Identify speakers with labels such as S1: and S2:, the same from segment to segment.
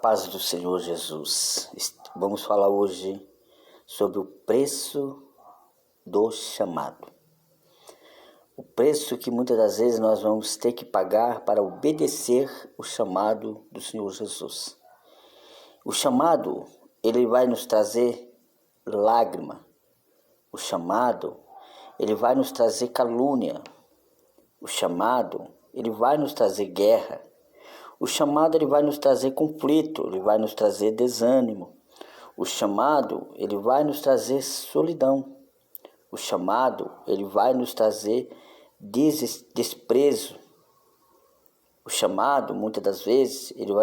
S1: paz do Senhor Jesus. Vamos falar hoje sobre o preço do chamado. O preço que muitas das vezes nós vamos ter que pagar para obedecer o chamado do Senhor Jesus. O chamado, ele vai nos trazer lágrima. O chamado, ele vai nos trazer calúnia. O chamado, ele vai nos trazer guerra. O chamado, ele vai nos trazer conflito, ele vai nos trazer desânimo. O chamado, ele vai nos trazer solidão. O chamado, ele vai nos trazer desprezo. O chamado, muitas das vezes, ele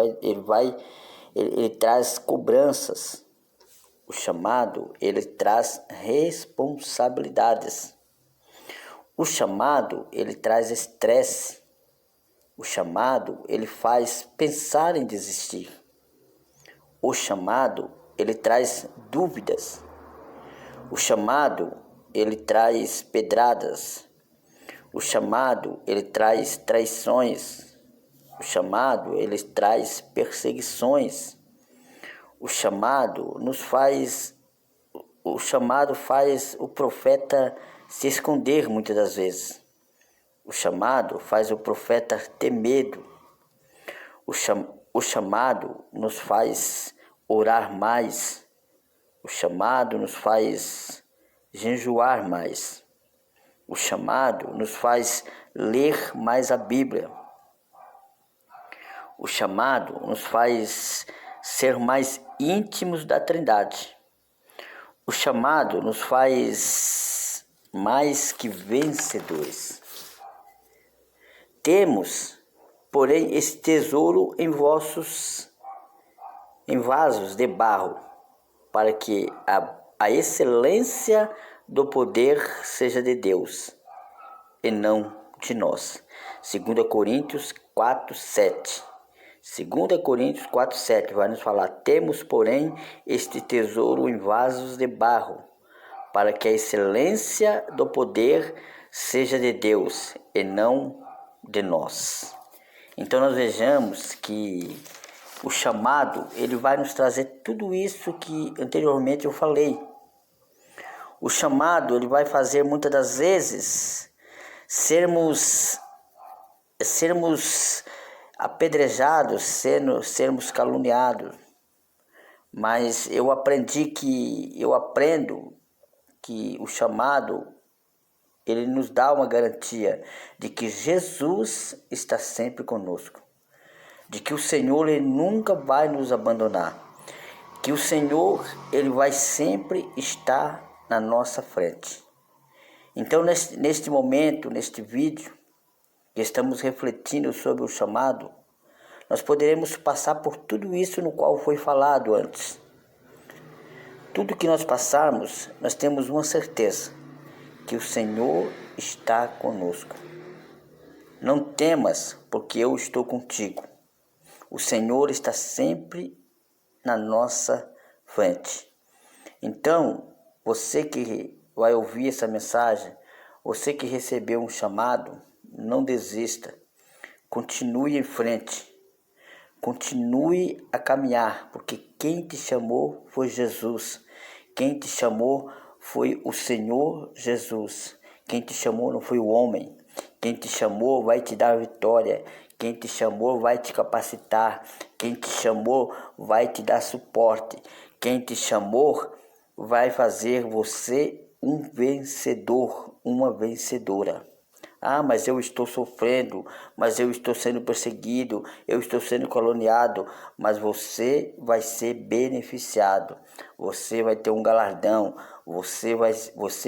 S1: traz cobranças. O chamado, ele traz responsabilidades. O chamado, ele traz estresse. O chamado, ele faz pensar em desistir. O chamado, ele traz dúvidas. O chamado, ele traz pedradas. O chamado, ele traz traições. O chamado, ele traz perseguições. O chamado faz o profeta se esconder muitas das vezes. O chamado faz o profeta ter medo. O chamado nos faz orar mais. O chamado nos faz jejuar mais. O chamado nos faz ler mais a Bíblia. O chamado nos faz ser mais íntimos da Trindade. O chamado nos faz mais que vencedores. Temos, porém, esse tesouro em vasos de barro, para que a excelência do poder seja de Deus, e não de nós. 2 Coríntios 4:7. 2 Coríntios 4:7 vai nos falar: temos, porém, este tesouro em vasos de barro, para que a excelência do poder seja de Deus, e não de nós. Então nós vejamos que o chamado, ele vai nos trazer tudo isso que anteriormente eu falei. O chamado, ele vai fazer muitas das vezes sermos apedrejados, sermos caluniados. Mas eu aprendo que o chamado, ele nos dá uma garantia de que Jesus está sempre conosco, de que o Senhor, ele nunca vai nos abandonar, que o Senhor, ele vai sempre estar na nossa frente. Então, neste momento, neste vídeo, que estamos refletindo sobre o chamado, nós poderemos passar por tudo isso no qual foi falado antes. Tudo que nós passarmos, nós temos uma certeza, que o Senhor está conosco. Não temas, porque eu estou contigo. O Senhor está sempre na nossa frente. Então, você que vai ouvir essa mensagem, você que recebeu um chamado, não desista. Continue em frente. Continue a caminhar, porque quem te chamou foi Jesus. Quem te chamou foi o Senhor Jesus. Quem te chamou não foi o homem. Quem te chamou vai te dar vitória. Quem te chamou vai te capacitar. Quem te chamou vai te dar suporte. Quem te chamou vai fazer você um vencedor, uma vencedora. Ah, mas eu estou sofrendo, mas eu estou sendo perseguido, eu estou sendo caluniado, mas você vai ser beneficiado, você vai ter um galardão, você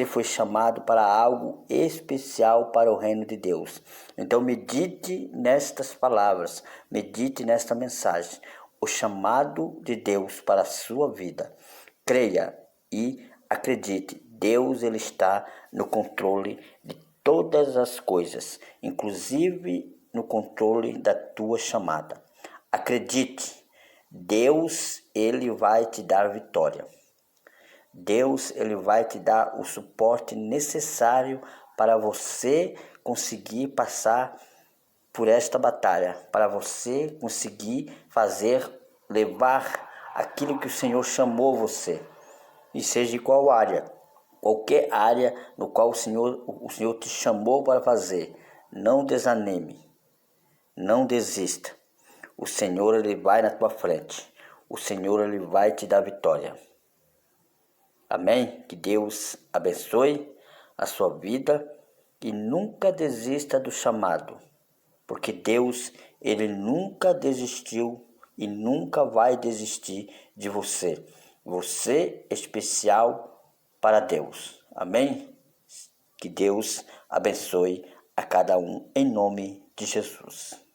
S1: foi chamado para algo especial para o reino de Deus. Então medite nestas palavras, medite nesta mensagem, o chamado de Deus para a sua vida. Creia e acredite, Deus, ele está no controle de todas as coisas, inclusive no controle da tua chamada. Acredite, Deus, ele vai te dar vitória. Deus, ele vai te dar o suporte necessário para você conseguir passar por esta batalha, para você conseguir fazer levar aquilo que o Senhor chamou você, e seja de qual área, qualquer área no qual o Senhor te chamou para fazer. Não desanime, não desista. O Senhor, Ele vai na tua frente. O Senhor, Ele vai te dar vitória. Amém? Que Deus abençoe a sua vida e nunca desista do chamado, porque Deus, Ele nunca desistiu e nunca vai desistir de você. Você é especial para Deus. Amém? Que Deus abençoe a cada um em nome de Jesus.